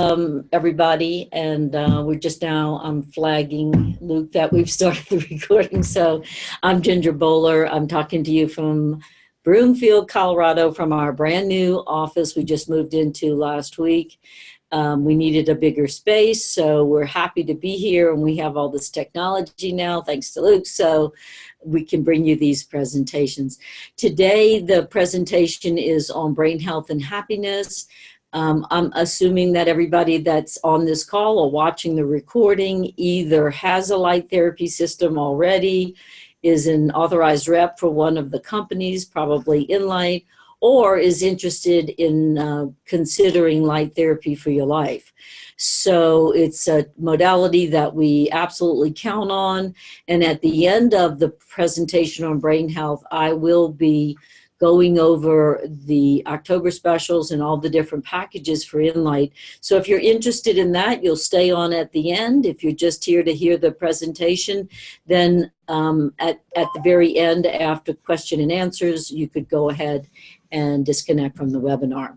Everybody, and we're just now flagging Luke that we've started the recording. So I'm Ginger Bowler. I'm talking to you from Broomfield, Colorado, from our brand new office we just moved into last week. We needed a bigger space, so we're happy to be here, and we have all this technology now, thanks to Luke, so we can bring you these presentations. Today, the presentation is on brain health and happiness. I'm assuming that everybody that's on this call or watching the recording either has a light therapy system already, is an authorized rep for one of the companies, probably Enlight, or is interested in considering light therapy for your life. So it's a modality that we absolutely count on. And at the end of the presentation on brain health, I will be going over the October specials and all the different packages for Enlight. So if you're interested in that, you'll stay on at the end. If you're just here to hear the presentation, then at the very end, after question and answers, you could go ahead and disconnect from the webinar.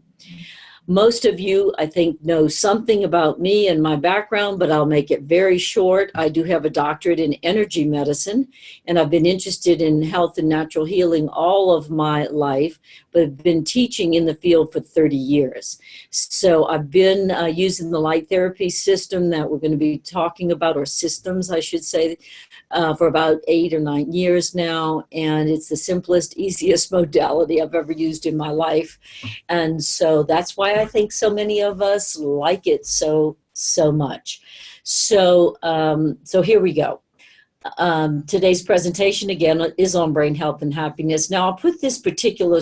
Most of you, I think, know something about me and my background, but I'll make it very short. I do have a doctorate in energy medicine, and I've been interested in health and natural healing all of my life, but have been teaching in the field for 30 years. So I've been using the light therapy system that we're going to be talking about, or systems, I should say, for about 8 or 9 years now, and it's the simplest, easiest modality I've ever used in my life. And so that's why I think so many of us like it so much. So here we go. Today's presentation, again, is on brain health and happiness. Now, I'll put this particular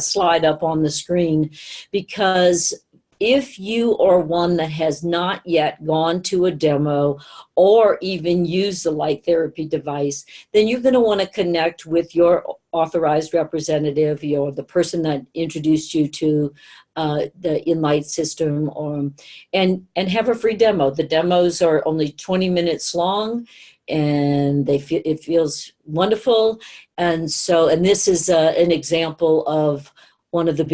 slide up on the screen because if you are one that has not yet gone to a demo or even used the light therapy device, then you're going to want to connect with your authorized representative, the person that introduced you to the Enlight system, and have a free demo. The demos are only 20 minutes long, and it feels wonderful. And this is an example of one of the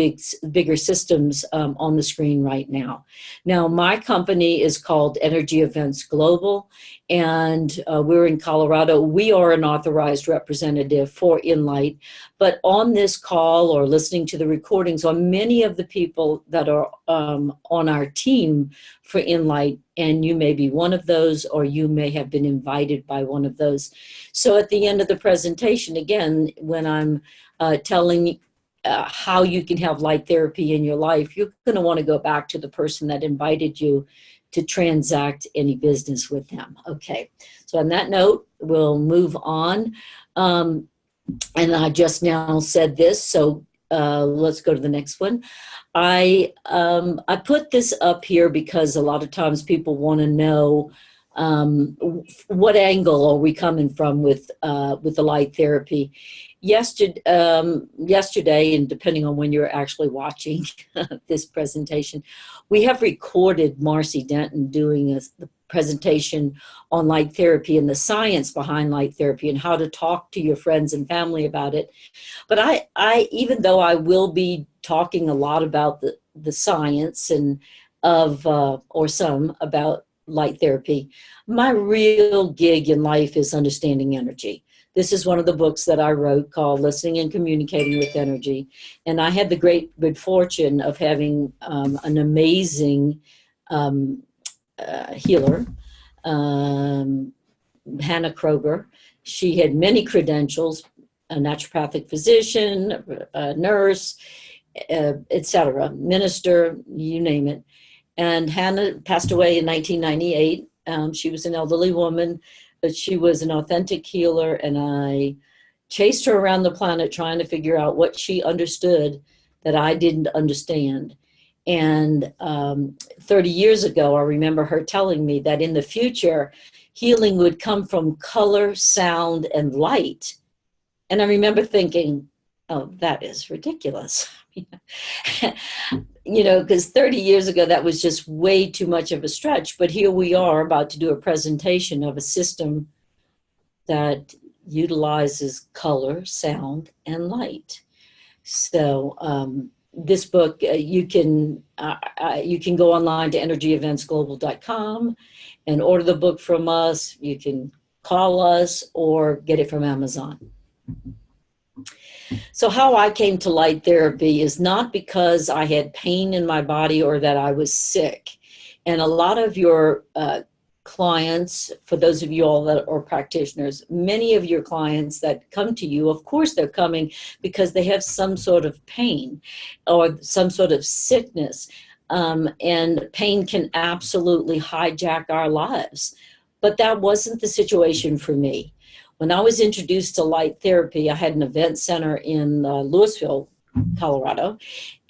bigger systems on the screen right now. Now, my company is called Energy Events Global, and we're in Colorado. We are an authorized representative for Enlight, but on this call or listening to the recordings are many of the people that are on our team for Enlight, and you may be one of those, or you may have been invited by one of those. So at the end of the presentation, again, when I'm telling how you can have light therapy in your life, you're going to want to go back to the person that invited you to transact any business with them. Okay, so on that note, we'll move on. And I just now said this, so let's go to the next one. I put this up here because a lot of times people want to know what angle are we coming from with the light therapy. Yesterday, and depending on when you're actually watching this presentation, we have recorded Marcy Denton doing the presentation on light therapy and the science behind light therapy and how to talk to your friends and family about it. But I even though I will be talking a lot about the science and or some about light therapy, my real gig in life is understanding energy. This is one of the books that I wrote called Listening and Communicating with Energy. And I had the great good fortune of having an amazing healer, Hannah Kroger. She had many credentials, a naturopathic physician, a nurse, etc., minister, you name it. And Hannah passed away in 1998. She was an elderly woman, but she was an authentic healer, and I chased her around the planet trying to figure out what she understood that I didn't understand. And 30 years ago, I remember her telling me that in the future, healing would come from color, sound, and light. And I remember thinking, oh, that is ridiculous. Because 30 years ago, that was just way too much of a stretch. But here we are about to do a presentation of a system that utilizes color, sound, and light. So this book, you can go online to energyeventsglobal.com and order the book from us. You can call us or get it from Amazon. So how I came to light therapy is not because I had pain in my body or that I was sick. And a lot of your clients, for those of you all that are practitioners, many of your clients that come to you, of course, they're coming because they have some sort of pain or some sort of sickness. And pain can absolutely hijack our lives. But that wasn't the situation for me. When I was introduced to light therapy, I had an event center in Louisville, Colorado,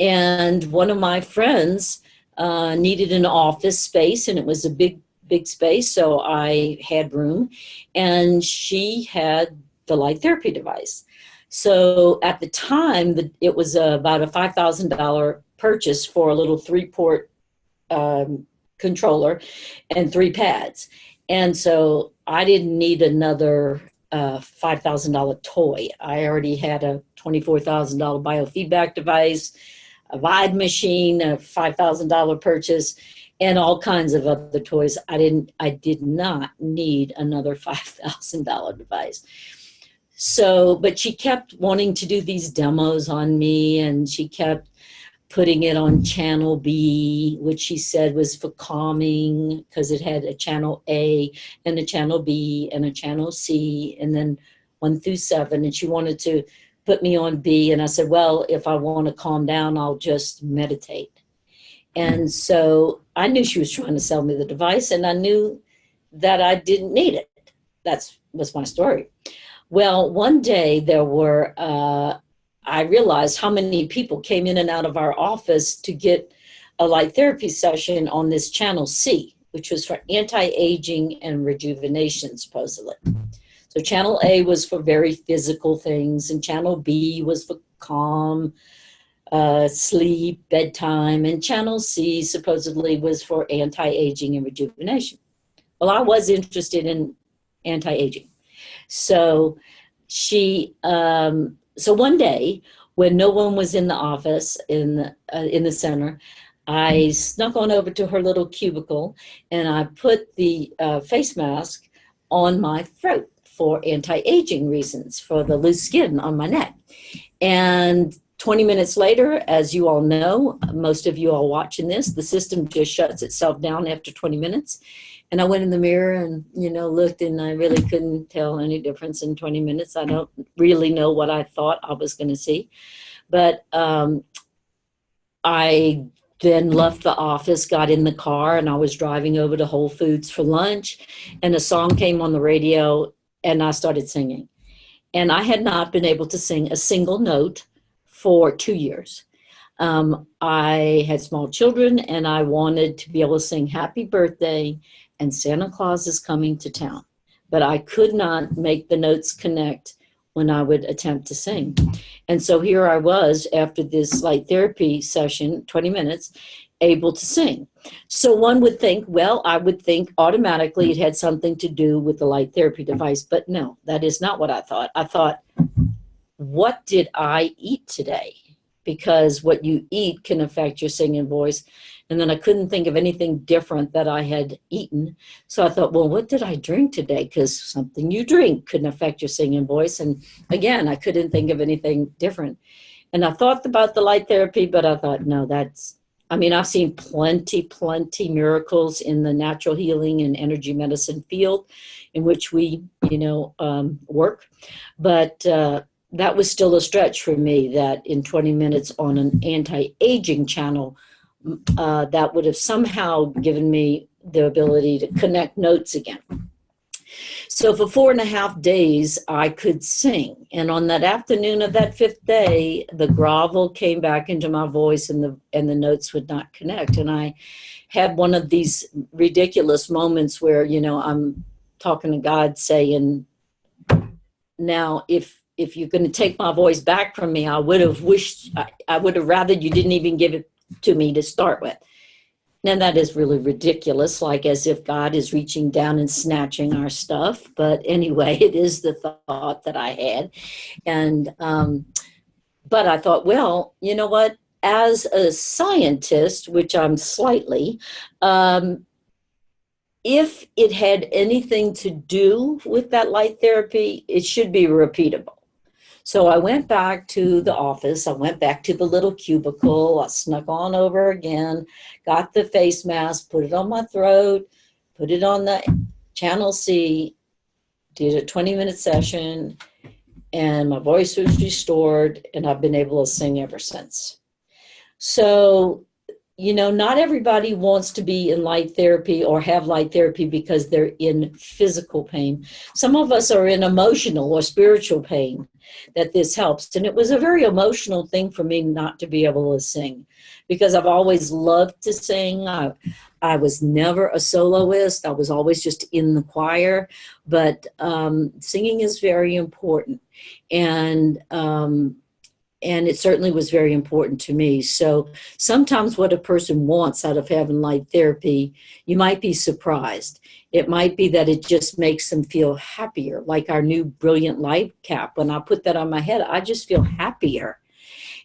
and one of my friends needed an office space, and it was a big space, so I had room, and she had the light therapy device. So at the time, it was about a $5,000 purchase for a little 3-port controller and 3 pads. And so I didn't need another $5,000 toy. I already had a $24,000 biofeedback device, a Vibe machine, a $5,000 purchase, and all kinds of other toys. I did not need another $5,000 device. So, but she kept wanting to do these demos on me, and she kept putting it on channel B, which she said was for calming, because it had a channel A and a channel B and a channel C, and then 1 through 7. And she wanted to put me on B. And I said, well, if I want to calm down, I'll just meditate. And so I knew she was trying to sell me the device, and I knew that I didn't need it. That was my story. Well, one day I realized how many people came in and out of our office to get a light therapy session on this channel C, which was for anti-aging and rejuvenation, supposedly. So channel A was for very physical things, and channel B was for calm, sleep, bedtime, and channel C supposedly was for anti-aging and rejuvenation. Well, I was interested in anti-aging. So so one day, when no one was in the office in the center, I snuck on over to her little cubicle, and I put the face mask on my throat for anti-aging reasons, for the loose skin on my neck. And 20 minutes later, as you all know, most of you all watching this, the system just shuts itself down after 20 minutes. And I went in the mirror and, looked, and I really couldn't tell any difference in 20 minutes. I don't really know what I thought I was going to see. But I then left the office, got in the car, and I was driving over to Whole Foods for lunch. And a song came on the radio, and I started singing. And I had not been able to sing a single note for 2 years. I had small children, and I wanted to be able to sing Happy Birthday and Santa Claus is Coming to Town. But I could not make the notes connect when I would attempt to sing. And so here I was, after this light therapy session, 20 minutes, able to sing. So one would think, well, I would think automatically it had something to do with the light therapy device. But no, that is not what I thought. I thought, what did I eat today? Because what you eat can affect your singing voice. And then I couldn't think of anything different that I had eaten. So I thought, well, what did I drink today? Because something you drink couldn't affect your singing voice. And again, I couldn't think of anything different. And I thought about the light therapy, but I thought, no, I've seen plenty miracles in the natural healing and energy medicine field in which we, work. But that was still a stretch for me, that in 20 minutes on an anti-aging channel, that would have somehow given me the ability to connect notes again. So for 4.5 days, I could sing. And on that afternoon of that 5th day, the grovel came back into my voice, and the notes would not connect. And I had one of these ridiculous moments where, I'm talking to God saying, now, if you're going to take my voice back from me, I would have rather you didn't even give it to me to start with. Now that is really ridiculous, like as if God is reaching down and snatching our stuff. But anyway, it is the thought that I had. And, but I thought, well, you know what? as a scientist, which I'm slightly, if it had anything to do with that light therapy, it should be repeatable. So I went back to the office. I went back to the little cubicle. I snuck on over again, got the face mask, put it on my throat, put it on the channel C, did a 20-minute session, and my voice was restored, and I've been able to sing ever since. So, not everybody wants to be in light therapy or have light therapy because they're in physical pain. Some of us are in emotional or spiritual pain that this helps. And it was a very emotional thing for me not to be able to sing, because I've always loved to sing. I was never a soloist. I was always just in the choir, but singing is very important. And it certainly was very important to me. So sometimes what a person wants out of having light therapy, you might be surprised. It might be that it just makes them feel happier, like our new Brilliant Light cap. When I put that on my head, I just feel happier.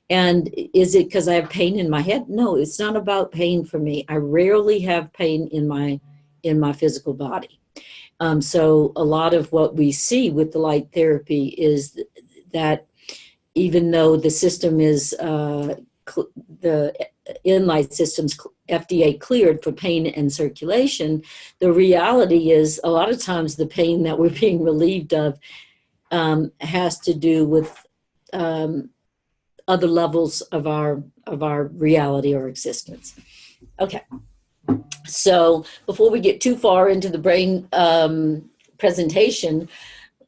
And is it because I have pain in my head? No, it's not about pain for me. I rarely have pain in my physical body. So a lot of what we see with the light therapy is that even though the system is, the Enlight system's FDA cleared for pain and circulation, the reality is a lot of times the pain that we're being relieved of has to do with other levels of our reality or existence. Okay, so before we get too far into the brain presentation,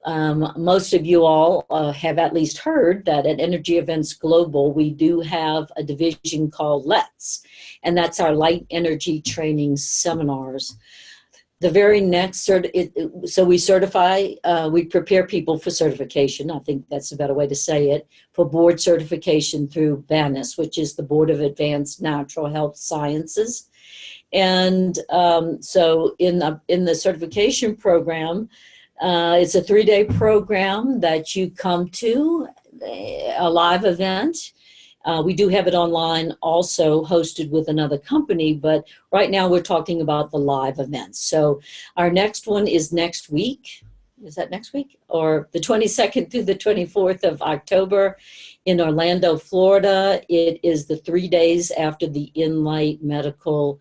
most of you all have at least heard that at Energy Events Global, we do have a division called LETS, and that's our Light Energy Training Seminars. The very next, so we certify, we prepare people for certification. I think that's a better way to say it, for board certification through BANUS, which is the Board of Advanced Natural Health Sciences. And so in the certification program, it's a 3-day program that you come to, a live event. We do have it online also, hosted with another company, but right now we're talking about the live events. So our next one is next week. Is that next week? Or the 22nd through the 24th of October in Orlando, Florida. It is the 3 days after the Enlight Medical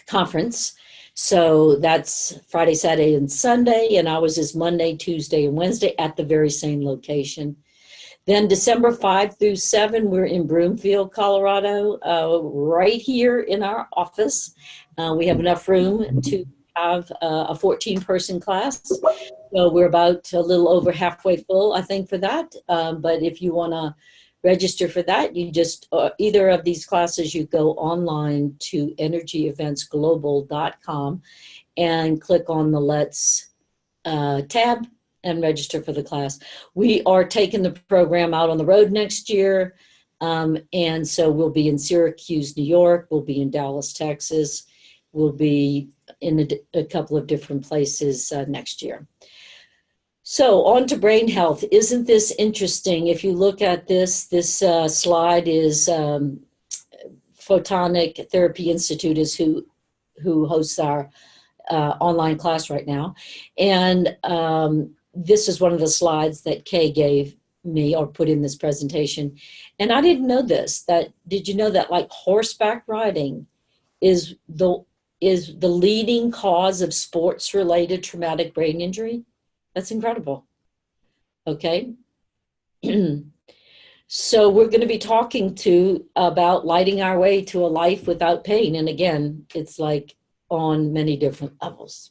conference. So that's Friday, Saturday, and Sunday, and ours is Monday, Tuesday, and Wednesday at the very same location. Then December 5 through 7, we're in Broomfield, Colorado, right here in our office. We have enough room to have a 14-person class. So we're about a little over halfway full, I think, for that. But if you want to register for that, you just, either of these classes, you go online to energyeventsglobal.com and click on the Let's tab and register for the class. We are taking the program out on the road next year. And so we'll be in Syracuse, New York. We'll be in Dallas, Texas. We'll be in a couple of different places next year. So on to brain health. Isn't this interesting? If you look at this slide is Photonic Therapy Institute is who hosts our online class right now. And this is one of the slides that Kay gave me or put in this presentation. And I didn't know this. Did you know that like horseback riding is the leading cause of sports-related traumatic brain injury? That's incredible. Okay. So we're going to be talking about lighting our way to a life without pain. And again, it's like on many different levels.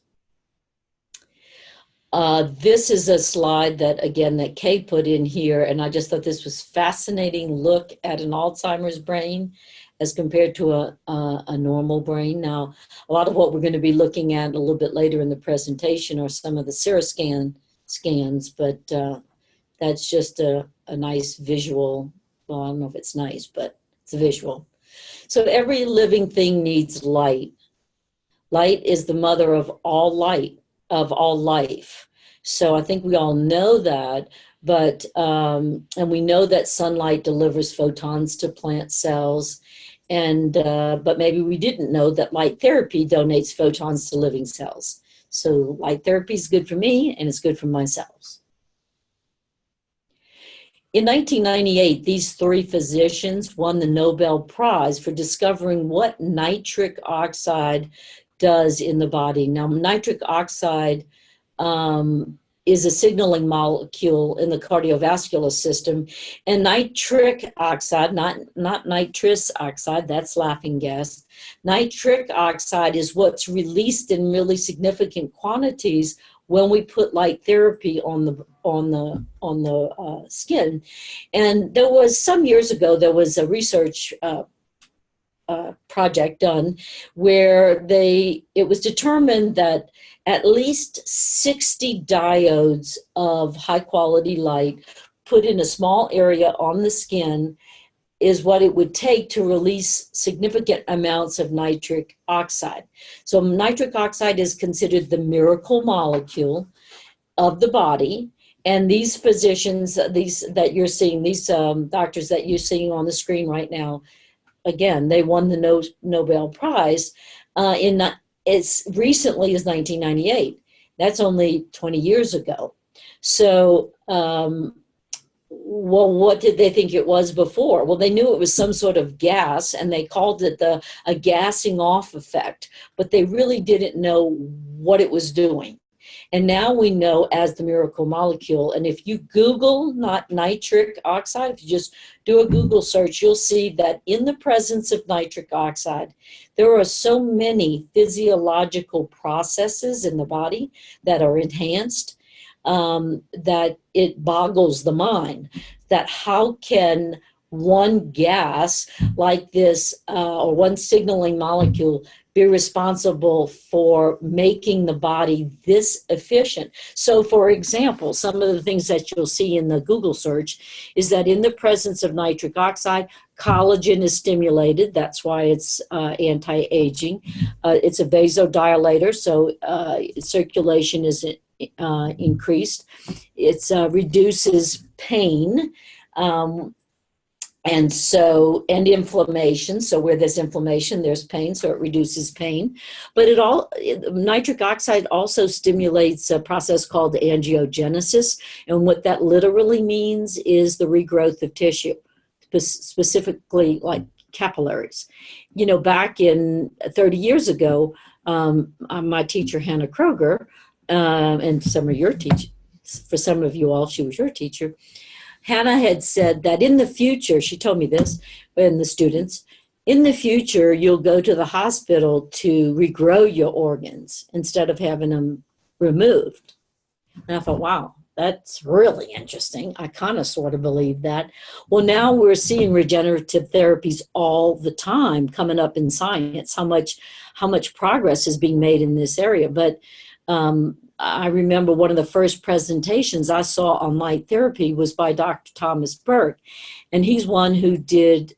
This is a slide that Kay put in here. And I just thought this was fascinating look at an Alzheimer's brain as compared to a normal brain. Now, a lot of what we're going to be looking at a little bit later in the presentation are some of the Seroscan scans, but that's just a nice visual. Well, I don't know if it's nice, but it's a visual. So every living thing needs light. Light is the mother of all light, of all life. So I think we all know that, but and we know that sunlight delivers photons to plant cells, and but maybe we didn't know that light therapy donates photons to living cells. So light therapy is good for me, and it's good for my cells. In 1998, these three physicians won the Nobel Prize for discovering what nitric oxide does in the body. Now, nitric oxide is a signaling molecule in the cardiovascular system, and nitric oxide, not nitrous oxide, that's laughing gas. Nitric oxide is what's released in really significant quantities when we put light therapy on the skin. And there was, some years ago, there was a research project done where it was determined that at least 60 diodes of high quality light put in a small area on the skin is what it would take to release significant amounts of nitric oxide. So nitric oxide is considered the miracle molecule of the body. And these physicians, these that you're seeing, these doctors that you're seeing on the screen right now, again, they won the Nobel Prize as recently as 1998. That's only 20 years ago. So, well, what did they think it was before? Well, they knew it was some sort of gas, and they called it a gassing off effect, but they really didn't know what it was doing. And now we know as the miracle molecule. And if you Google not nitric oxide, if you just do a Google search, you'll see that in the presence of nitric oxide, there are so many physiological processes in the body that are enhanced, that it boggles the mind, that how can one gas like this, or one signaling molecule, be responsible for making the body this efficient. So for example, some of the things that you'll see in the Google search is that in the presence of nitric oxide, collagen is stimulated. That's why it's anti-aging. It's a vasodilator, so circulation is increased. It reduces pain. And inflammation. So where there's inflammation, there's pain, so it reduces pain. But nitric oxide also stimulates a process called angiogenesis. And what that literally means is the regrowth of tissue, specifically like capillaries. You know, back in 30 years ago, my teacher, Hannah Kroger, and some of your teachers, for some of you all, she was your teacher, Hannah had said that in the future, she told me this, and the students, in the future, you'll go to the hospital to regrow your organs instead of having them removed. And I thought, wow, that's really interesting. I kind of sort of believe that. Well, now we're seeing regenerative therapies all the time coming up in science, how much progress is being made in this area. But I remember one of the first presentations I saw on light therapy was by Dr. Thomas Burke. And he's one who did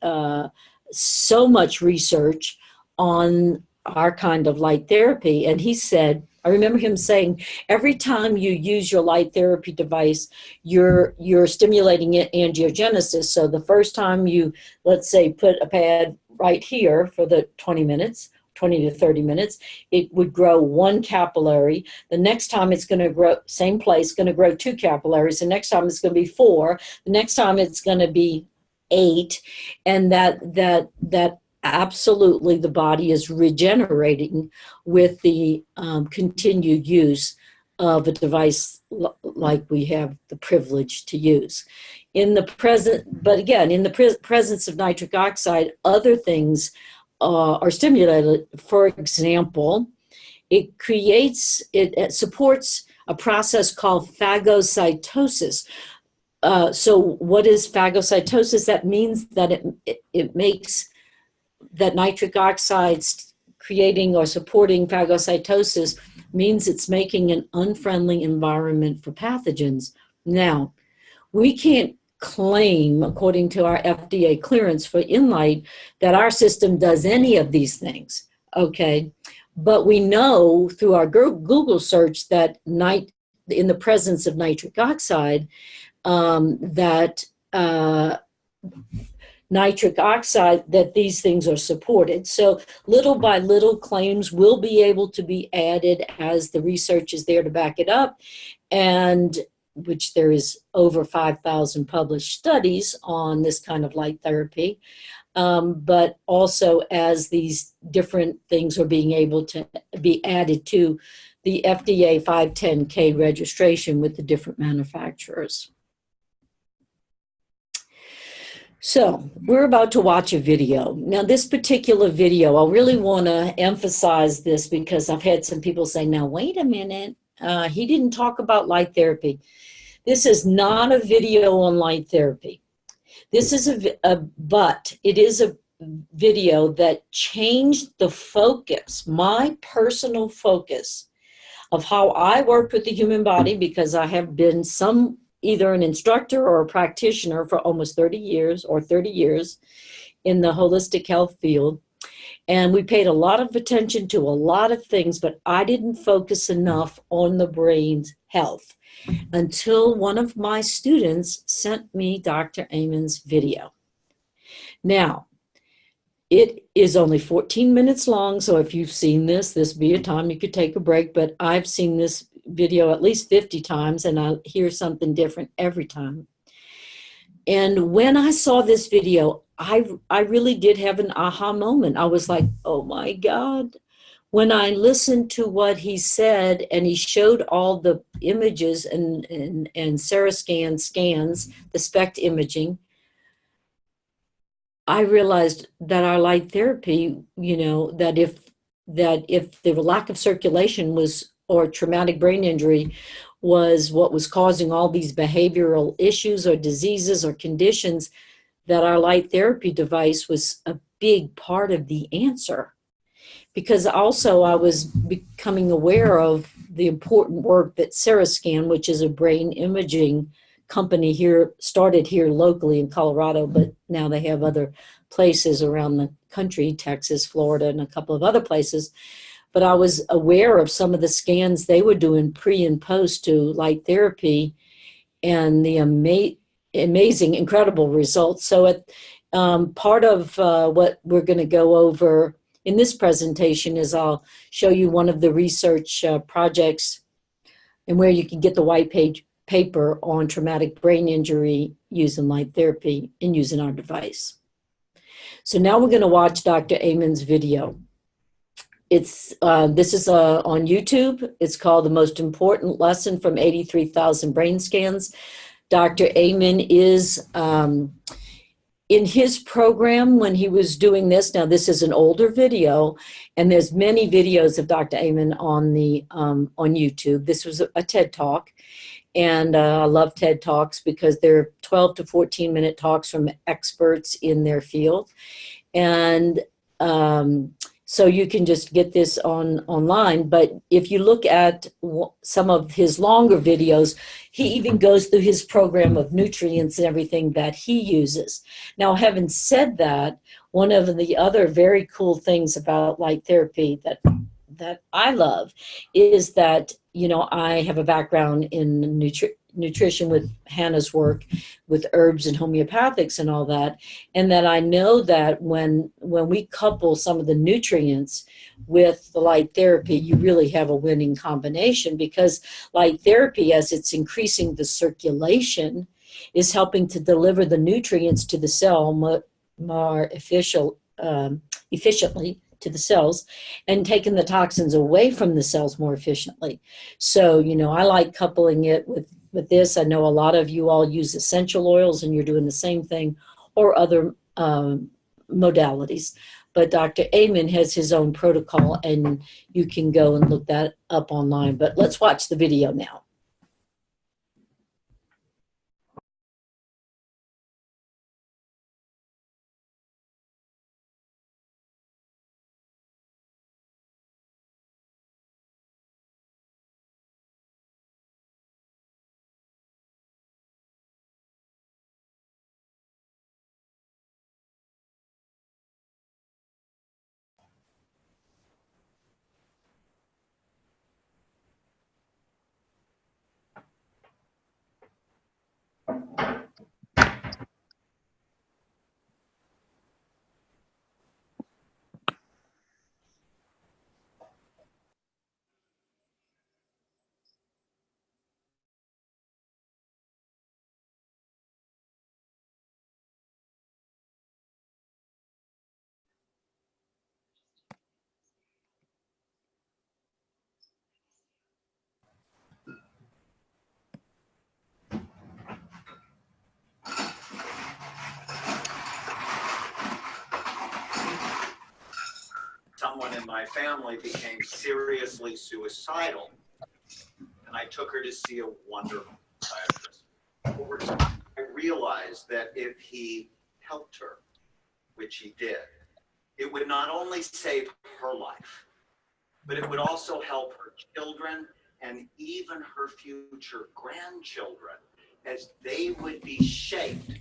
so much research on our kind of light therapy. And he said, I remember him saying, every time you use your light therapy device, you're stimulating angiogenesis. So the first time you, let's say, put a pad right here for the 20 to 30 minutes, it would grow 1 capillary. The next time it's going to grow, same place, going to grow 2 capillaries. The next time it's going to be 4. The next time it's going to be 8. And that absolutely the body is regenerating with the continued use of a device like we have the privilege to use. But again, in the presence of nitric oxide, other things are stimulated. For example, it supports a process called phagocytosis. So what is phagocytosis? That means that it makes that nitric oxide creating or supporting phagocytosis means it's making an unfriendly environment for pathogens. Now, we can't claim, according to our FDA clearance for Enlight, that our system does any of these things, okay? But we know through our Google search that in the presence of nitric oxide, that nitric oxide, that these things are supported. So little by little, claims will be able to be added as the research is there to back it up, and which there is over 5,000 published studies on this kind of light therapy. But also as these different things are being able to be added to the FDA 510K registration with the different manufacturers. So we're about to watch a video. Now, this particular video, I really want to emphasize this because I've had some people say, now, wait a minute, he didn't talk about light therapy. This is not a video on light therapy. This is but it is a video that changed the focus, my personal focus of how I worked with the human body, because I have been either an instructor or a practitioner for almost 30 years in the holistic health field. And we paid a lot of attention to a lot of things, but I didn't focus enough on the brain's health until one of my students sent me Dr. Amen's video. Now, it is only 14 minutes long, so if you've seen this be a time you could take a break, but I've seen this video at least 50 times, and I hear something different every time. And when I saw this video, I really did have an aha moment. I was like, oh my God. When I listened to what he said, and he showed all the images and Seroscan scans, the SPECT imaging, I realized that our light therapy, that if the lack of circulation or traumatic brain injury was what was causing all these behavioral issues or diseases or conditions, that our light therapy device was a big part of the answer. Because also I was becoming aware of the important work that Seroscan, which is a brain imaging company here, started here locally in Colorado, but now they have other places around the country, Texas, Florida, and a couple of other places. But I was aware of some of the scans they were doing pre and post to light therapy, and the amazing, incredible results. So part of what we're going to go over in this presentation is I'll show you one of the research projects and where you can get the white paper on traumatic brain injury using light therapy and using our device. So now we're going to watch Dr. Amen's video. This is on YouTube. It's called The Most Important Lesson from 83,000 Brain Scans. Dr. Amen is in his program when he was doing this. Now, this is an older video, and there's many videos of Dr. Amen on YouTube. This was a TED Talk, and I love TED Talks because they're 12 to 14-minute talks from experts in their field. And so you can just get this online. But if you look at some of his longer videos, he even goes through his program of nutrients and everything that he uses. Now, having said that, one of the other very cool things about light therapy that I love is that, I have a background in nutrition with Hannah's work with herbs and homeopathics and all that, and that I know that when we couple some of the nutrients with the light therapy, you really have a winning combination, because light therapy, as it's increasing the circulation, is helping to deliver the nutrients to the cell more efficiently to the cells, and taking the toxins away from the cells more efficiently. So, I like coupling it with this. I know a lot of you all use essential oils, and you're doing the same thing, or other modalities. But Dr. Amen has his own protocol, and you can go and look that up online. But let's watch the video now. someone in my family became seriously suicidal, and I took her to see a wonderful psychiatrist. Over time, I realized that if he helped her, which he did, it would not only save her life, but it would also help her children and even her future grandchildren, as they would be shaped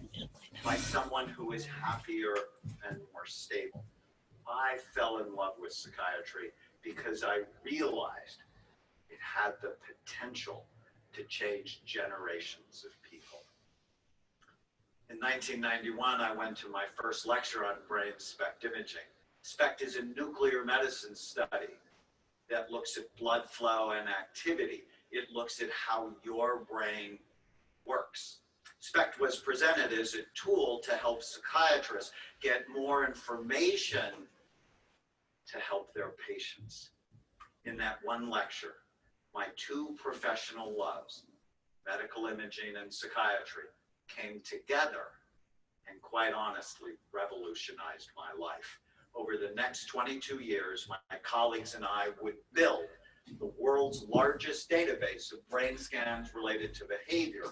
by someone who is happier and more stable. I fell in love with psychiatry because I realized it had the potential to change generations of people. In 1991, I went to my first lecture on brain SPECT imaging. SPECT is a nuclear medicine study that looks at blood flow and activity. It looks at how your brain works. SPECT was presented as a tool to help psychiatrists get more information to help their patients. In that one lecture, my two professional loves, medical imaging and psychiatry, came together and quite honestly revolutionized my life. Over the next 22 years, my colleagues and I would build the world's largest database of brain scans related to behavior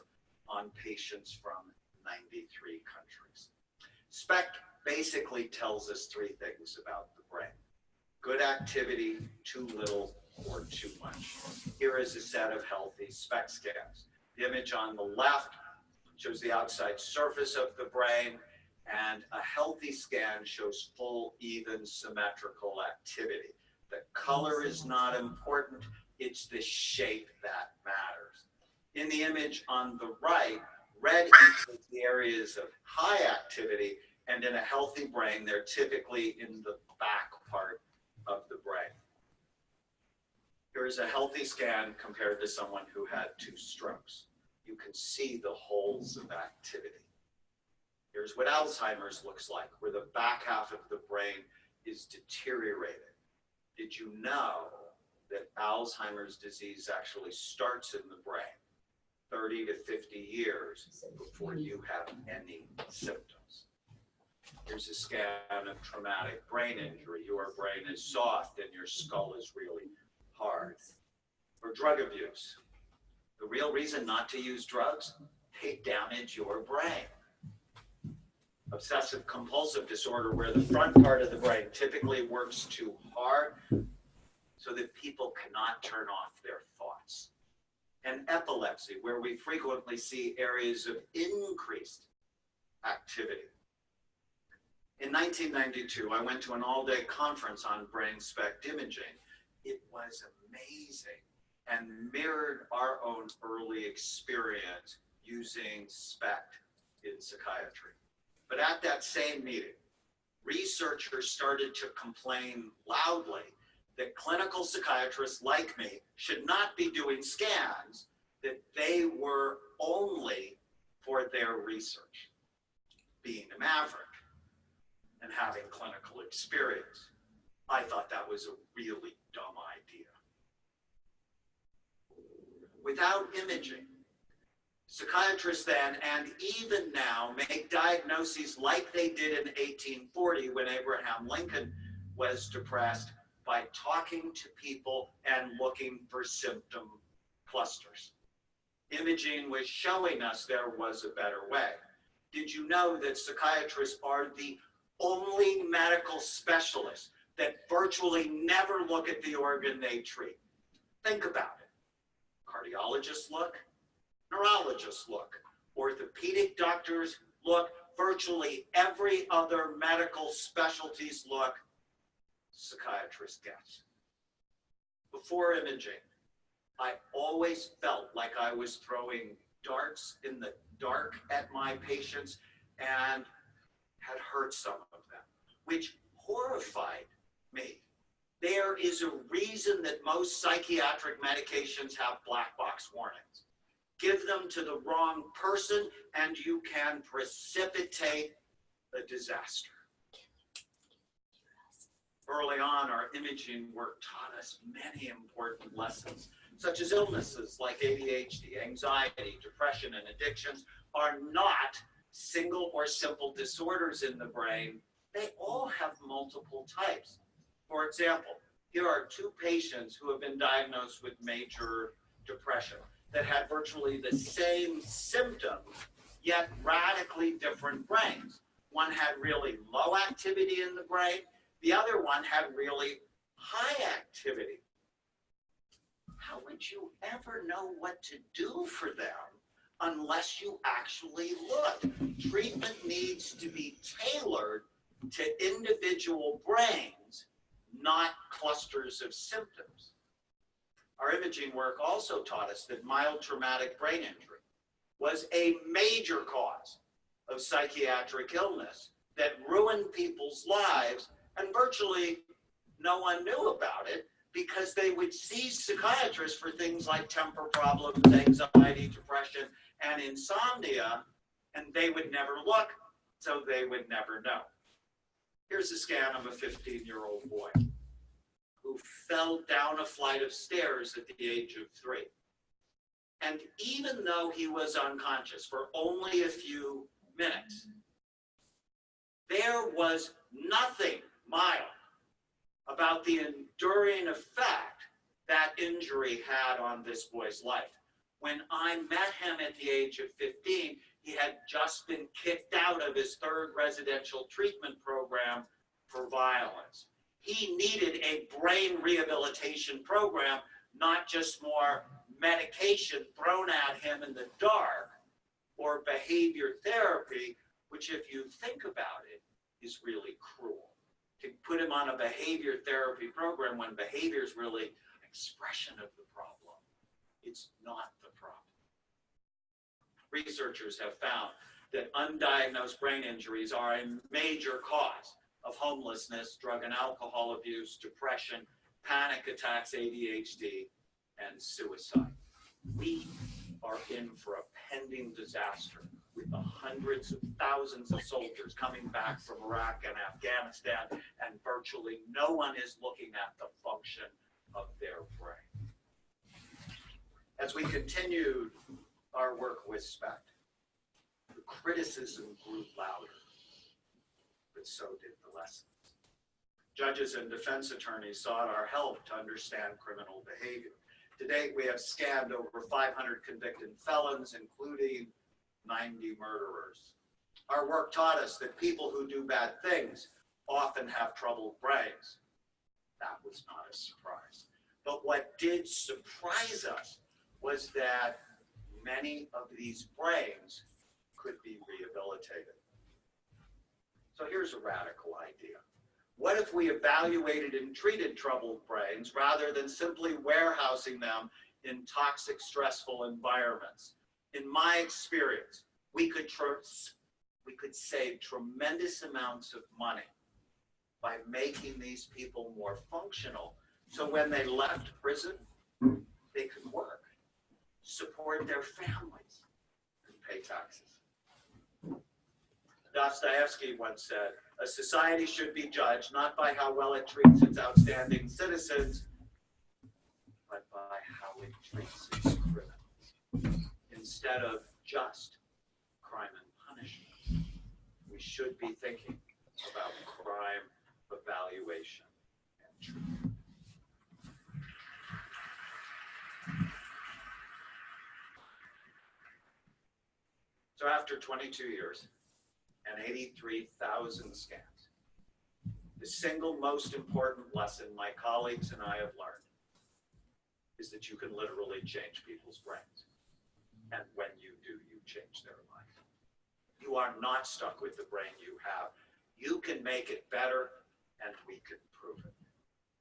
on patients from 93 countries. SPECT basically tells us three things about the brain: good activity, too little, or too much. Here is a set of healthy SPECT scans. The image on the left shows the outside surface of the brain, and a healthy scan shows full, even, symmetrical activity. The color is not important, it's the shape that matters. In the image on the right, red equals the areas of high activity, and in a healthy brain, they're typically in the back part of the brain. Here is a healthy scan compared to someone who had 2 strokes. You can see the holes of activity. Here's what Alzheimer's looks like, where the back half of the brain is deteriorated. Did you know that Alzheimer's disease actually starts in the brain 30 to 50 years before you have any symptoms? Here's a scan of traumatic brain injury. Your brain is soft and your skull is really hard. Or drug abuse. The real reason not to use drugs, they damage your brain. Obsessive compulsive disorder, where the front part of the brain typically works too hard so that people cannot turn off their thoughts. And epilepsy, where we frequently see areas of increased activity. In 1992, I went to an all-day conference on brain SPECT imaging. It was amazing and mirrored our own early experience using SPECT in psychiatry. But at that same meeting, researchers started to complain loudly that clinical psychiatrists like me should not be doing scans, that they were only for their research. Being a maverick and having clinical experience, I thought that was a really dumb idea. Without imaging, psychiatrists then and even now make diagnoses like they did in 1840 when Abraham Lincoln was depressed, by talking to people and looking for symptom clusters. Imaging was showing us there was a better way. Did you know that psychiatrists are the only medical specialists that virtually never look at the organ they treat? Think about it. Cardiologists look, neurologists look, orthopedic doctors look, virtually every other medical specialties look, psychiatrists guess. Before imaging, I always felt like I was throwing darts in the dark at my patients and had hurt some of them, which horrified me. There is a reason that most psychiatric medications have black box warnings. Give them to the wrong person and you can precipitate a disaster. Early on, our imaging work taught us many important lessons, such as illnesses like ADHD, anxiety, depression, and addictions are not single or simple disorders in the brain. They all have multiple types. For example, here are two patients who have been diagnosed with major depression that had virtually the same symptoms, yet radically different brains. One had really low activity in the brain. The other one had really high activity. How would you ever know what to do for them unless you actually look? Treatment needs to be tailored to individual brains, not clusters of symptoms. Our imaging work also taught us that mild traumatic brain injury was a major cause of psychiatric illness that ruined people's lives, and virtually no one knew about it because they would see psychiatrists for things like temper problems, anxiety, depression, and insomnia, and they would never look, so they would never know. Here's a scan of a 15-year-old boy who fell down a flight of stairs at the age of 3. And even though he was unconscious for only a few minutes, there was nothing mild about the enduring effect that injury had on this boy's life. When I met him at the age of 15, he had just been kicked out of his 3rd residential treatment program for violence. He needed a brain rehabilitation program, not just more medication thrown at him in the dark or behavior therapy, which, if you think about it, is really cruel. To put him on a behavior therapy program when behavior is really an expression of the problem. It's not the problem. Researchers have found that undiagnosed brain injuries are a major cause of homelessness, drug and alcohol abuse, depression, panic attacks, ADHD, and suicide. We are in for a pending disaster with the hundreds of thousands of soldiers coming back from Iraq and Afghanistan, and virtually no one is looking at the function of their brain. As we continued our work with SPECT, the criticism grew louder, but so did the lessons. Judges and defense attorneys sought our help to understand criminal behavior. To date, we have scanned over 500 convicted felons, including 90 murderers. Our work taught us that people who do bad things often have troubled brains. That was not a surprise. But what did surprise us was that many of these brains could be rehabilitated. So here's a radical idea. What if we evaluated and treated troubled brains rather than simply warehousing them in toxic, stressful environments? In my experience, we could save tremendous amounts of money by making these people more functional. So when they left prison, they could work, support their families, and pay taxes. Dostoevsky once said, "A society should be judged not by how well it treats its outstanding citizens, but by how it treats its criminals." Instead of just crime and punishment, we should be thinking about crime evaluation and treatment. So after 22 years and 83,000 scans, the single most important lesson my colleagues and I have learned is that you can literally change people's brains. And when you do, you change their life. You are not stuck with the brain you have. You can make it better, and we can prove it.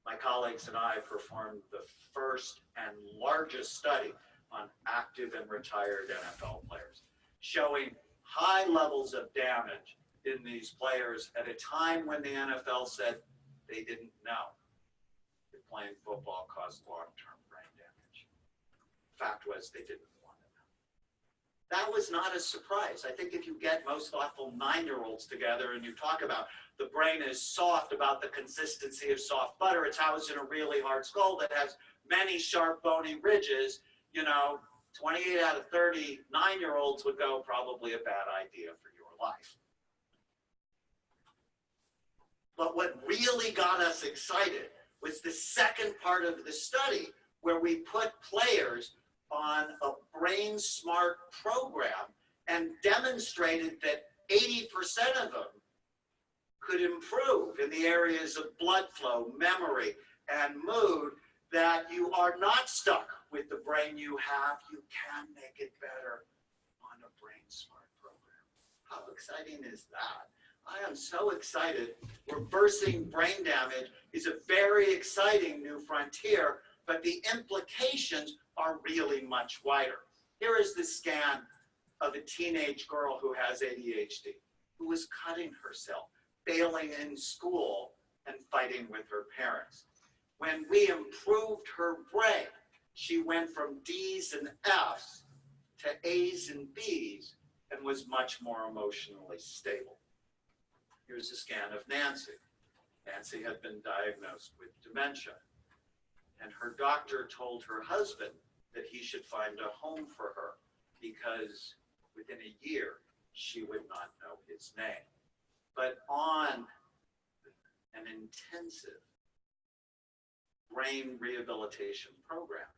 My colleagues and I performed the first and largest study on active and retired NFL players, showing high levels of damage in these players at a time when the NFL said they didn't know that playing football caused long-term brain damage. Fact was, they didn't want to know. That was not a surprise. I think if you get most thoughtful 9-year-olds together and you talk about the brain is soft, about the consistency of soft butter, it's housed in a really hard skull that has many sharp bony ridges, 28 out of 30 9-year-olds would go, probably a bad idea for your life. But what really got us excited was the second part of the study, where we put players on a brain smart program and demonstrated that 80% of them could improve in the areas of blood flow, memory, and mood, that you are not stuck with the brain you have. You can make it better on a brain smart program. How exciting is that? I am so excited. Reversing brain damage is a very exciting new frontier, but the implications are really much wider. Here is the scan of a teenage girl who has ADHD, who was cutting herself, failing in school, and fighting with her parents. When we improved her brain, she went from D's and F's to A's and B's and was much more emotionally stable. Here's a scan of Nancy. Nancy had been diagnosed with dementia, and her doctor told her husband that he should find a home for her because within a year she would not know his name. But on an intensive brain rehabilitation program,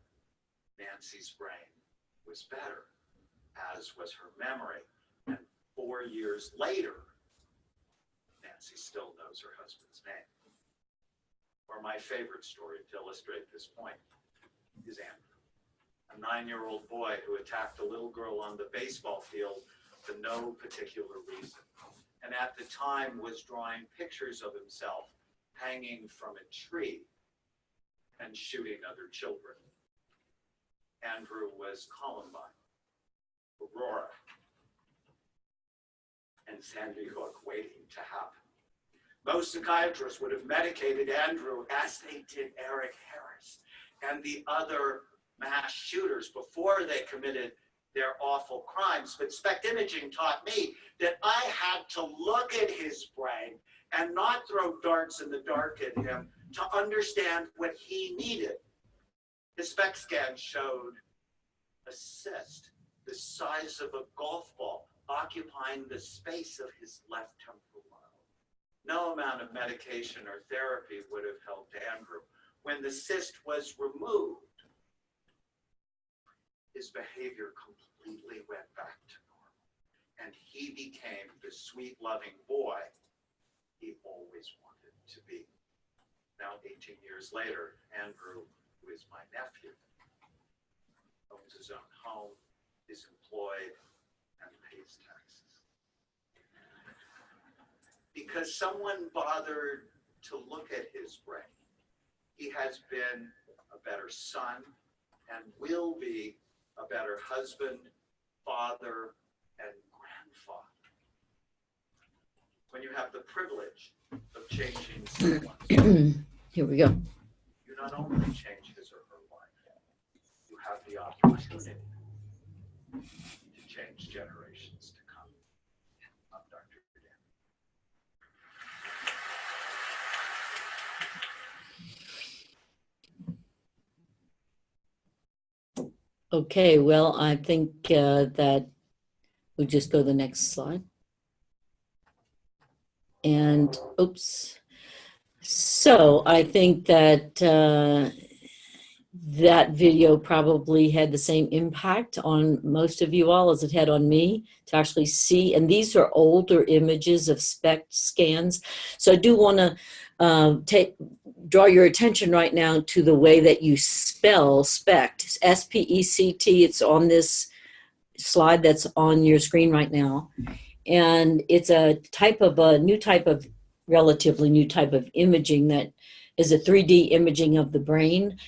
Nancy's brain was better, as was her memory. And 4 years later, Nancy still knows her husband's name. Or my favorite story to illustrate this point is Andrew, a 9-year-old boy who attacked a little girl on the baseball field for no particular reason, and at the time was drawing pictures of himself hanging from a tree and shooting other children. Andrew was Columbine, Aurora, and Sandy Hook waiting to happen. Most psychiatrists would have medicated Andrew as they did Eric Harris and the other mass shooters before they committed their awful crimes. But SPECT imaging taught me that I had to look at his brain and not throw darts in the dark at him to understand what he needed. The SPECT scan showed a cyst the size of a golf ball occupying the space of his left temporal lobe. No amount of medication or therapy would have helped Andrew. When the cyst was removed, his behavior completely went back to normal, and he became the sweet, loving boy he always wanted to be. Now, 18 years later, Andrew, who is my nephew, owns his own home, is employed, and pays taxes. Because someone bothered to look at his brain, he has been a better son and will be a better husband, father, and grandfather. When you have the privilege of changing someone's life, Here we go. you not only change his or her life, you have the opportunity to change generations to come. I'm Dr. Dan. Okay, well, I think that we'll just go to the next slide. And, oops. So I think that that video probably had the same impact on most of you all as it had on me to actually see. And these are older images of SPECT scans. So I do want to draw your attention right now to the way that you spell SPECT, S-P-E-C-T. It's on this slide that's on your screen right now. And it's a relatively new type of imaging that is a 3D imaging of the brain.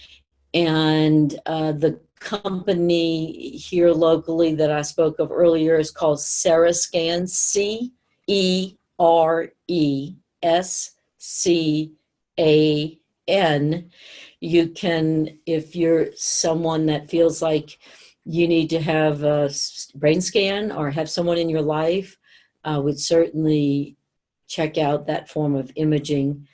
And the company here locally that I spoke of earlier is called CereScan, C-E-R-E-S-C-A-N. You can, if you're someone that feels like you need to have a brain scan or have someone in your life, would certainly check out that form of imaging.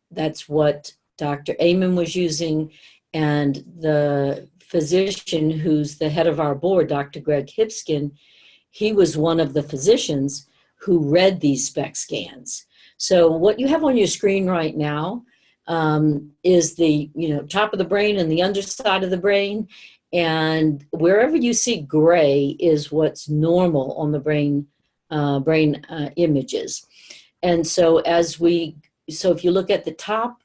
That's what Dr. Amen was using, and the physician who's the head of our board, Dr. Greg Hipskin, he was one of the physicians who read these SPECT scans. So what you have on your screen right now, is the top of the brain and the underside of the brain. And wherever you see gray is what's normal on the brain images. And so if you look at the top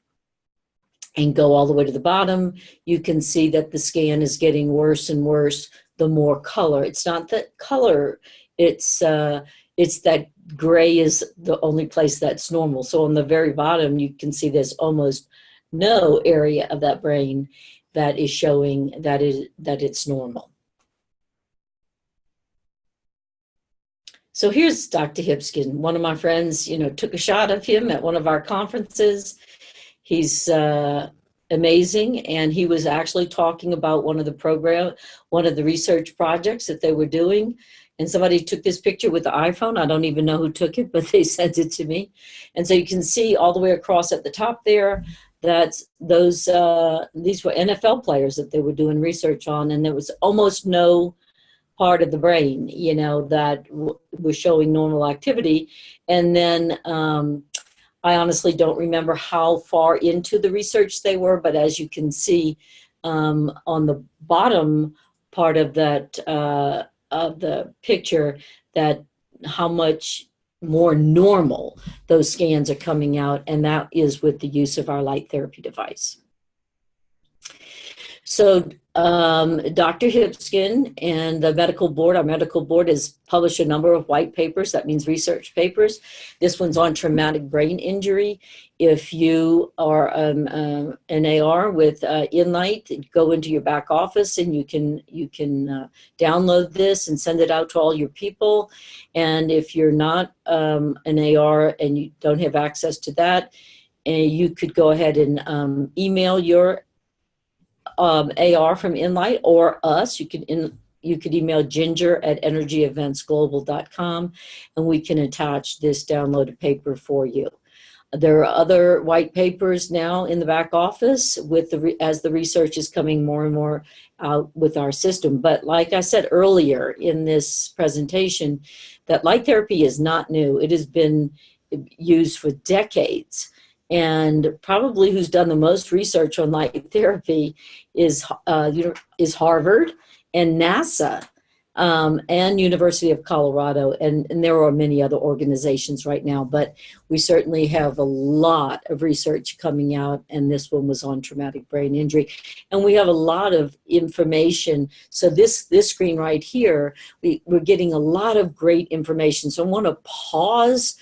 and go all the way to the bottom, you can see that the scan is getting worse and worse the more color. It's not that color, it's that gray is the only place that's normal. So on the very bottom, you can see there's almost no area of that brain that is showing that it's normal. So here's Dr. Hipskind. One of my friends, took a shot of him at one of our conferences. He's amazing, and he was actually talking about one of the research projects that they were doing. And somebody took this picture with the iPhone. I don't even know who took it, but they sent it to me. And so you can see all the way across at the top there that these were NFL players that they were doing research on, and there was almost no part of the brain, that was showing normal activity. And then I honestly don't remember how far into the research they were, but as you can see on the bottom part of that of the picture, that how much more normal those scans are coming out, and that is with the use of our light therapy device. So Dr. Hipskind and the medical board, our medical board has published a number of white papers. That means research papers. This one's on traumatic brain injury. If you are an AR with Enlight, go into your back office and you can download this and send it out to all your people. And if you're not an AR and you don't have access to that, you could go ahead and email your AR from Enlight or us. You could email ginger@energyeventsglobal.com, and we can attach this downloaded paper for you. There are other white papers now in the back office as the research is coming more and more out with our system. But like I said earlier in this presentation, that light therapy is not new. It has been used for decades. And probably who's done the most research on light therapy is Harvard and NASA and University of Colorado. And there are many other organizations right now, but we certainly have a lot of research coming out, and this one was on traumatic brain injury. And we have a lot of information. So this screen right here, we're getting a lot of great information. So I want to pause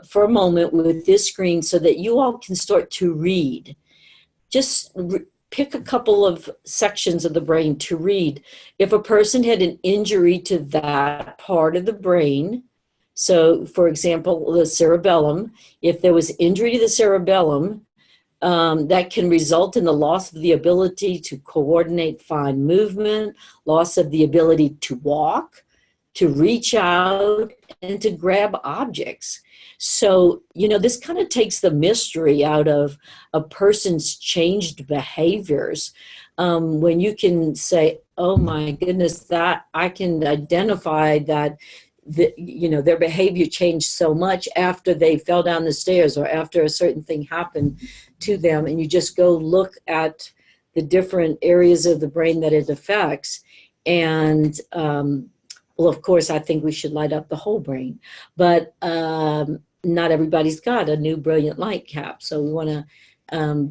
for a moment with this screen so that you all can start to read. Just pick a couple of sections of the brain to read. If a person had an injury to that part of the brain, so for example, the cerebellum, if there was injury to the cerebellum, that can result in the loss of the ability to coordinate fine movement, loss of the ability to walk, to reach out, and to grab objects. So, this kind of takes the mystery out of a person's changed behaviors. When you can say, oh my goodness, that I can identify that their behavior changed so much after they fell down the stairs or after a certain thing happened to them, and you just go look at the different areas of the brain that it affects. And well, of course, I think we should light up the whole brain, but not everybody's got a new brilliant light cap. So we want to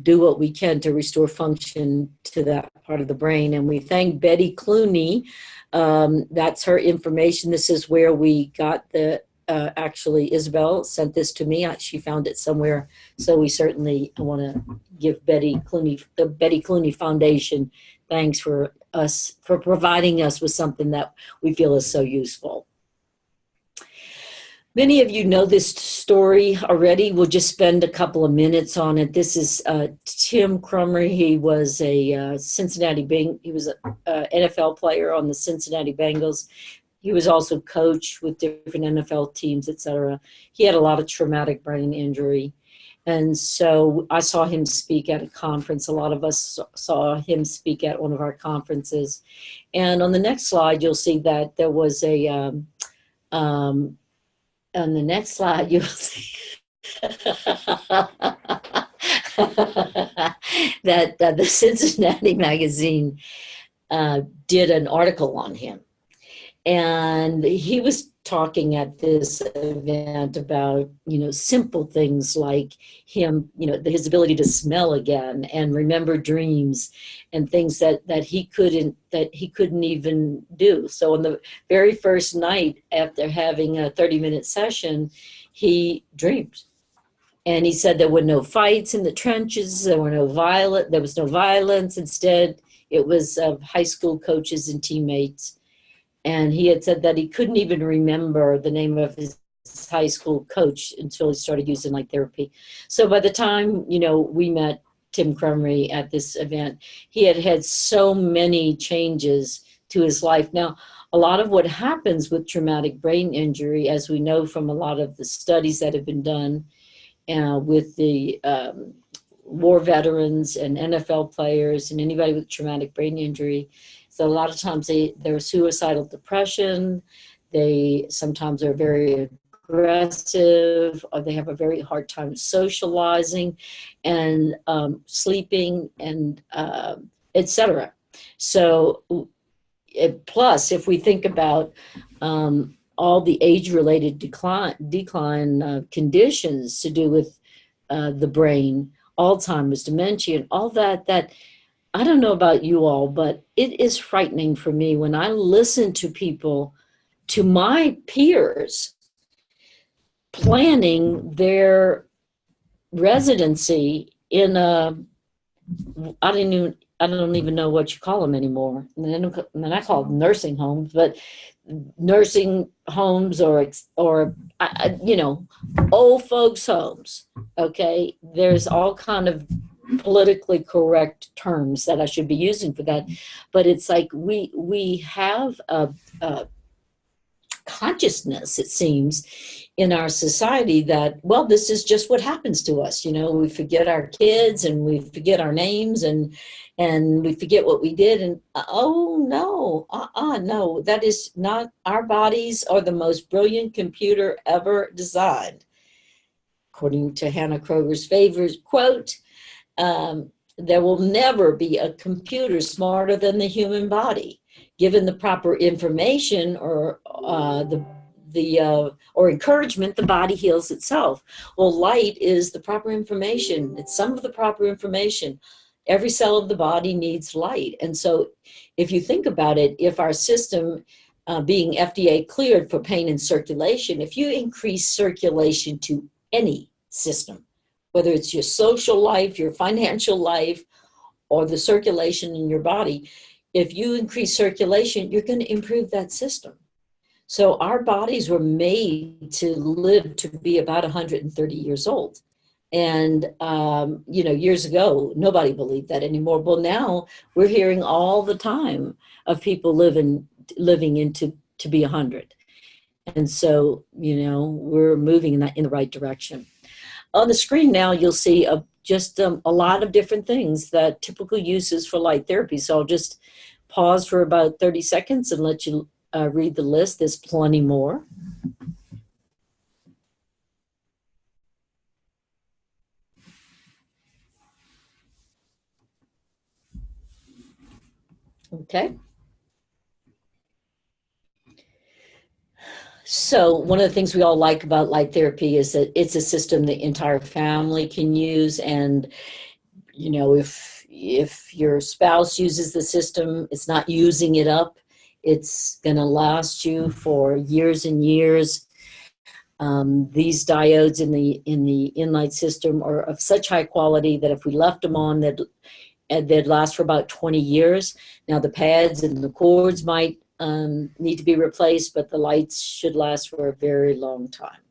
do what we can to restore function to that part of the brain. And we thank Betty Clooney. That's her information. This is where we got actually Isabel sent this to me. She found it somewhere. So we certainly want to give Betty Clooney, the Betty Clooney Foundation, thanks for providing us with something that we feel is so useful. Many of you know this story already. We'll just spend a couple of minutes on it. This is Tim Crummer. He was a he was an NFL player on the Cincinnati Bengals. He was also coach with different NFL teams, etc. He had a lot of traumatic brain injury. And so I saw him speak at a conference. A lot of us saw him speak at one of our conferences. And on the next slide, you'll see that there was on the next slide, you'll see that the Cincinnati magazine did an article on him. And he was talking at this event about, simple things like him, his ability to smell again and remember dreams and things that he couldn't even do. So on the very first night after having a 30-minute session, he dreamed. And he said there were no fights in the trenches, there was no violence. Instead, it was high school coaches and teammates. And he had said that he couldn't even remember the name of his high school coach until he started using light therapy. So by the time, we met Tim Crumry at this event, he had had so many changes to his life. Now, a lot of what happens with traumatic brain injury, as we know from a lot of the studies that have been done with the war veterans and NFL players and anybody with traumatic brain injury, so a lot of times they're suicidal depression, they sometimes are very aggressive, or they have a very hard time socializing and sleeping and etc. So plus, if we think about all the age-related decline conditions to do with the brain, Alzheimer's, dementia, and all that I don't know about you all, but it is frightening for me when I listen to people, to my peers, planning their residency in I don't even know what you call them anymore. And then I call them nursing homes, but nursing homes or old folks homes. Okay, there's all kind of politically correct terms that I should be using for that, but it's like we have a consciousness, it seems, in our society that, well, this is just what happens to us. We forget our kids and we forget our names and we forget what we did. And no, that is not. Our bodies are the most brilliant computer ever designed, according to Hannah Kroger's favorite quote. There will never be a computer smarter than the human body. Given the proper information or or encouragement, the body heals itself. Well, light is the proper information. It's some of the proper information. Every cell of the body needs light. And so if you think about it, if our system being FDA cleared for pain and circulation, if you increase circulation to any system, whether it's your social life, your financial life, or the circulation in your body, if you increase circulation, you're going to improve that system. So our bodies were made to live to be about 130 years old. And, years ago, nobody believed that anymore. Well, now we're hearing all the time of people living into to be 100. And so, we're moving in the right direction. On the screen now, you'll see just a lot of different things that typical uses for light therapy. So I'll just pause for about 30 seconds and let you read the list. There's plenty more. Okay. So one of the things we all like about light therapy is that it's a system the entire family can use. And, if your spouse uses the system, it's not using it up. It's going to last you for years and years. These diodes in the Enlight system are of such high quality that if we left them on, they'd last for about 20 years. Now the pads and the cords might need to be replaced, but the lights should last for a very long time.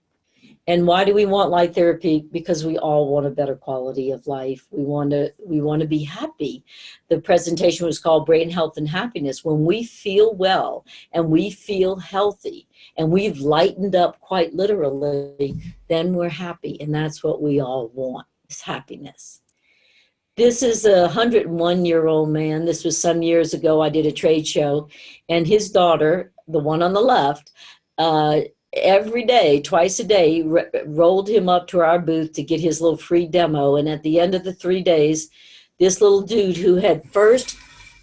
And why do we want light therapy? Because we all want a better quality of life. We want to be happy. The presentation was called Brain Health and Happiness. When we feel well and we feel healthy and we've lightened up quite literally, then we're happy. And that's what we all want, is happiness. This is a 101-year-old man. This was some years ago. I did a trade show, and his daughter, the one on the left, every day, twice a day, rolled him up to our booth to get his little free demo. And at the end of the 3 days, this little dude who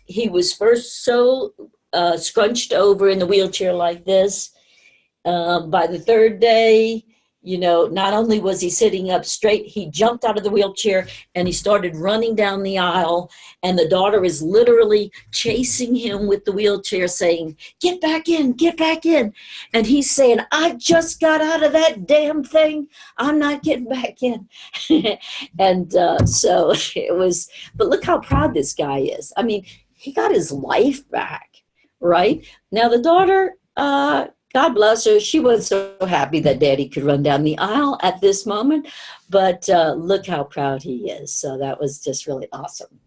he was first so scrunched over in the wheelchair like this. By the 3rd day, not only was he sitting up straight, he jumped out of the wheelchair and he started running down the aisle. And the daughter is literally chasing him with the wheelchair saying, "Get back in, get back in." And he's saying, "I just got out of that damn thing. I'm not getting back in." And so it was, but look how proud this guy is. I mean, he got his life back, right? Now the daughter, God bless her, she was so happy that Daddy could run down the aisle at this moment, but look how proud he is. So that was just really awesome.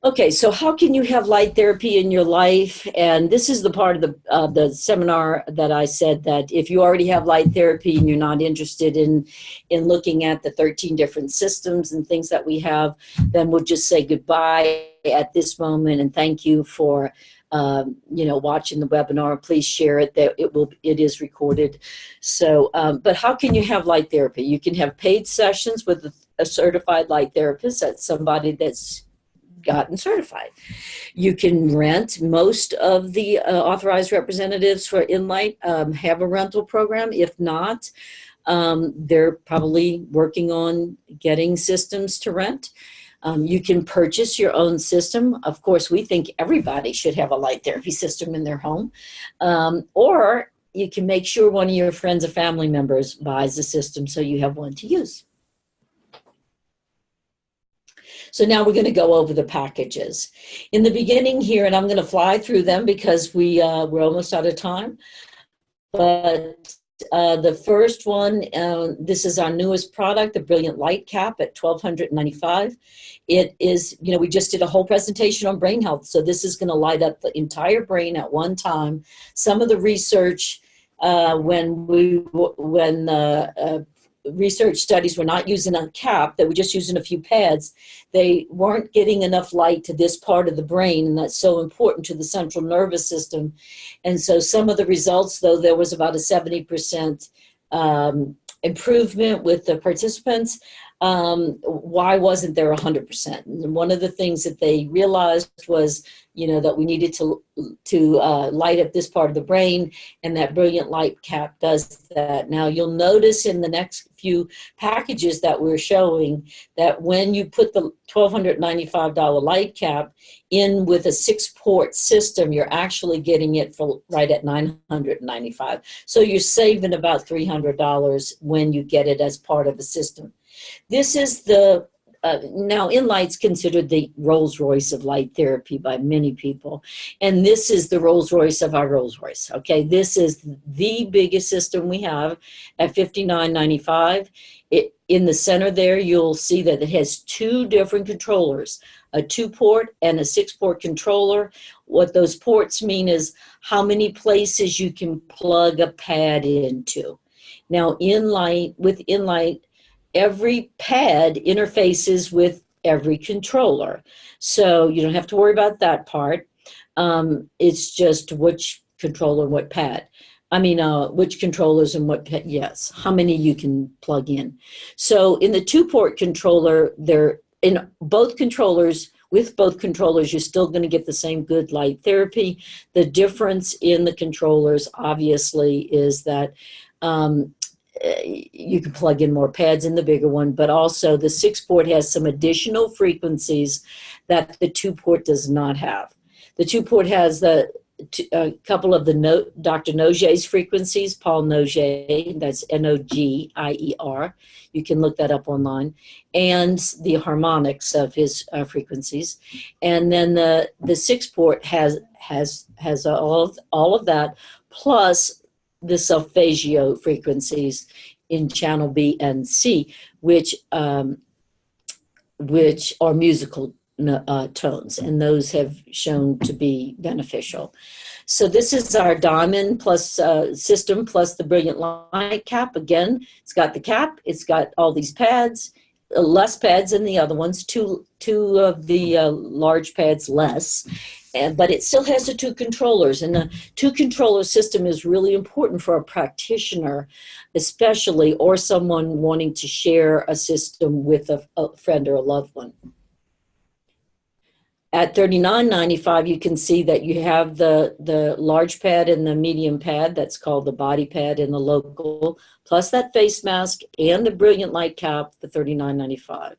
Okay, so how can you have light therapy in your life? And this is the part of the seminar that I said that if you already have light therapy and you're not interested in looking at the 13 different systems and things that we have, then we'll just say goodbye at this moment and thank you for watching the webinar. Please share it. That it is recorded. So, but how can you have light therapy? You can have paid sessions with a certified light therapist. That's somebody that's gotten certified. You can rent. Most of the authorized representatives for Enlight have a rental program. If not, they're probably working on getting systems to rent. You can purchase your own system. Of course, we think everybody should have a light therapy system in their home. Or you can make sure one of your friends or family members buys a system so you have one to use. So now we're going to go over the packages. In the beginning here, and I'm going to fly through them because we're almost out of time. But the first one, this is our newest product, the Brilliant Light Cap at $1,295. It is, we just did a whole presentation on brain health. So this is going to light up the entire brain at one time. Some of the research, when research studies were not using a cap, they were just using a few pads, they weren't getting enough light to this part of the brain, and that's so important to the central nervous system. And so some of the results, though, there was about a 70% improvement with the participants. Why wasn't there 100%? And one of the things that they realized was, that we needed to light up this part of the brain, and that Brilliant Light Cap does that. Now, you'll notice in the next few packages that we're showing that when you put the $1,295 light cap in with a 6-port system, you're actually getting it for right at $995. So you're saving about $300 when you get it as part of a system. This is the now Enlight's considered the Rolls-Royce of light therapy by many people, and this is the Rolls-Royce of our Rolls-Royce. Okay, this is the biggest system we have at $59.95. In the center there, you'll see that it has 2 different controllers, a 2-port and a 6-port controller. What those ports mean is how many places you can plug a pad into. Now, with Enlight, every pad interfaces with every controller. So you don't have to worry about that part. It's just which controller and what pad. Which controllers and what pad, yes, how many you can plug in. So in the 2-port controller, they're in both controllers. With both controllers, you're still going to get the same good light therapy. The difference in the controllers, obviously, is that you can plug in more pads in the bigger one, but also the 6-port has some additional frequencies that the 2-port does not have. The 2-port has a couple of the Dr. Nogier's frequencies, Paul Nogier, that's Nogier. You can look that up online, and the harmonics of his frequencies. And then the 6-port has all of that, plus the solfeggio frequencies in channel B and C, which are musical tones, and those have shown to be beneficial. So this is our Diamond Plus system plus the Brilliant Light Cap. Again, it's got the cap, it's got all these pads, less pads than the other ones, two of the large pads less. but it still has the two controllers, and the two controller system is really important for a practitioner, especially, or someone wanting to share a system with a friend or a loved one. At $39.95, you can see that you have the large pad and the medium pad, that's called the body pad and the local, plus that face mask and the Brilliant Light cap for $39.95.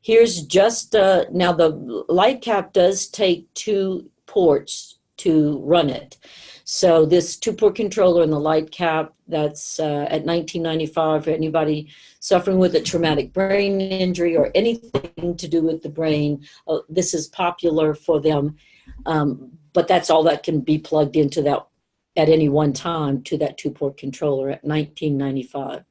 Here's just, now the light cap does take 2 ports to run it. So this 2-port controller and the light cap, that's at $19.95 for anybody suffering with a traumatic brain injury or anything to do with the brain. This is popular for them, but that's all that can be plugged into that at any one time to that 2-port controller at $19.95.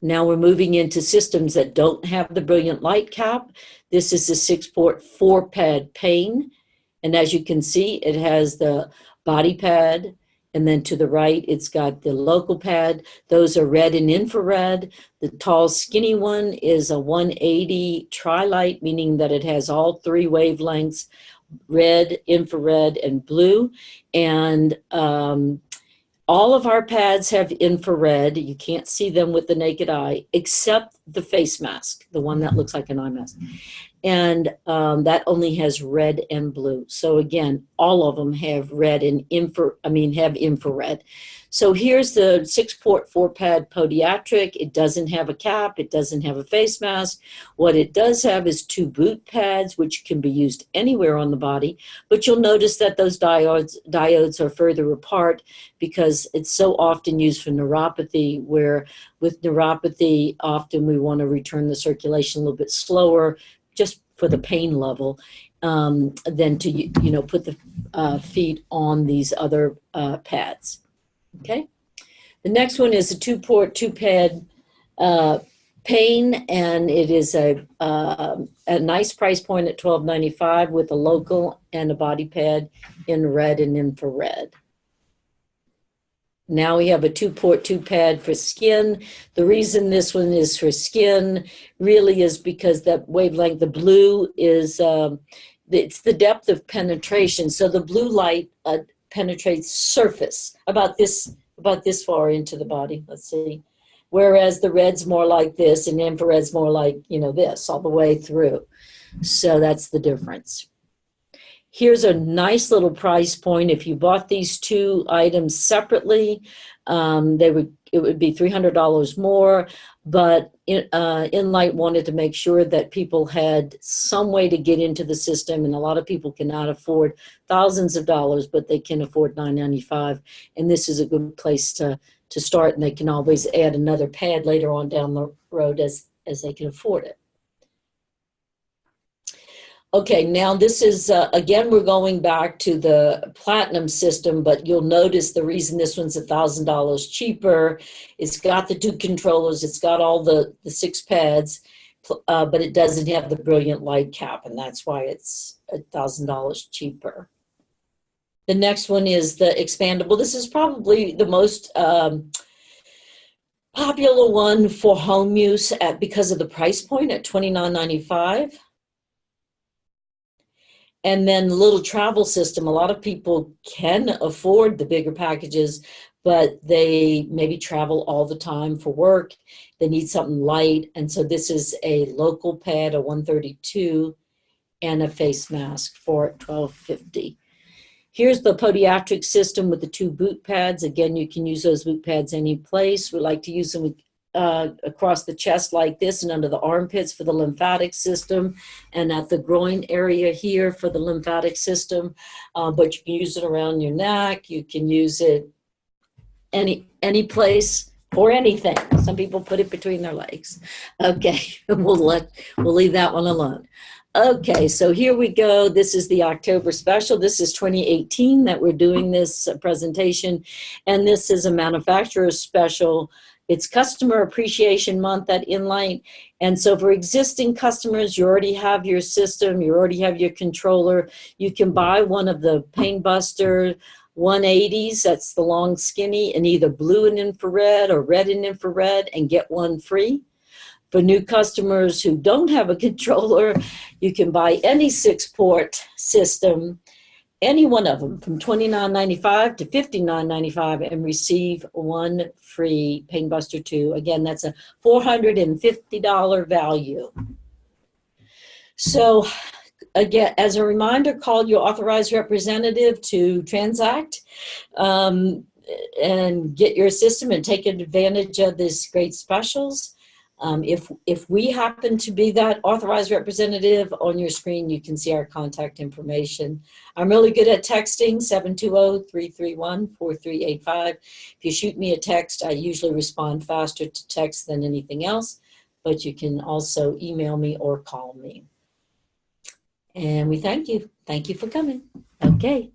Now we're moving into systems that don't have the Brilliant Light cap. This is a 6-port 4-pad Pain. And as you can see, it has the body pad, and then to the right, it's got the local pad. Those are red and infrared. The tall, skinny one is a 180 tri-light, meaning that it has all 3 wavelengths, red, infrared, and blue. And all of our pads have infrared. You can't see them with the naked eye, except the face mask, the one that looks like an eye mask. And that only has red and blue. So again, all of them have red and have infrared. So here's the 6-port 4-pad podiatric. It doesn't have a cap. It doesn't have a face mask. What it does have is 2 boot pads, which can be used anywhere on the body. But you'll notice that those diodes are further apart because it's so often used for neuropathy, where with neuropathy, often we want to return the circulation a little bit slower, just for the pain level, than to put the feet on these other pads. Okay. The next one is a 2-port 2-pad Pain, and it is a nice price point at $12.95 with a local and a body pad in red and infrared. Now we have a 2-port 2-pad for skin. The reason this one is for skin really is because that wavelength, the blue is, it's the depth of penetration. So the blue light penetrates surface about this far into the body. Let's see. Whereas the red's more like this and infrared's more like, this all the way through. So that's the difference. Here's a nice little price point. If you bought these 2 items separately, it would be $300 more, but Enlight wanted to make sure that people had some way to get into the system, and a lot of people cannot afford thousands of dollars, but they can afford $9.95, and this is a good place to start, and they can always add another pad later on down the road as they can afford it. Okay, now this is, again, we're going back to the Platinum system, but you'll notice the reason this one's $1,000 cheaper, it's got the 2 controllers, it's got all the 6 pads, but it doesn't have the Brilliant Light cap, and that's why it's $1,000 cheaper. The next one is the expandable. This is probably the most popular one for home use because of the price point at $29.95. And then the little travel system, a lot of people can afford the bigger packages, but they maybe travel all the time for work. They need something light. And so this is a local pad, a 132, and a face mask for $12.50. Here's the podiatric system with the 2 boot pads. Again, you can use those boot pads any place. We like to use them across the chest like this and under the armpits for the lymphatic system, and at the groin area here for the lymphatic system. But you can use it around your neck. You can use it any place or anything. Some people put it between their legs. Okay, we'll leave that one alone. Okay, so here we go. This is the October special. This is 2018 that we're doing this presentation, and this is a manufacturer special. It's Customer Appreciation Month at Enlight, and so for existing customers, you already have your system, you already have your controller, you can buy one of the Pain Buster 180s, that's the long skinny, in either blue and infrared or red and infrared, and get one free. For new customers who don't have a controller, you can buy any 6-port system, any one of them, from $29.95 to $59.95, and receive one free Painbuster 2. Again, that's a $450 value. So again, as a reminder, call your authorized representative to transact and get your system and take advantage of these great specials. If we happen to be that authorized representative, on your screen you can see our contact information. I'm really good at texting, 720-331-4385. If you shoot me a text, I usually respond faster to text than anything else, but you can also email me or call me. And we thank you. Thank you for coming. Okay.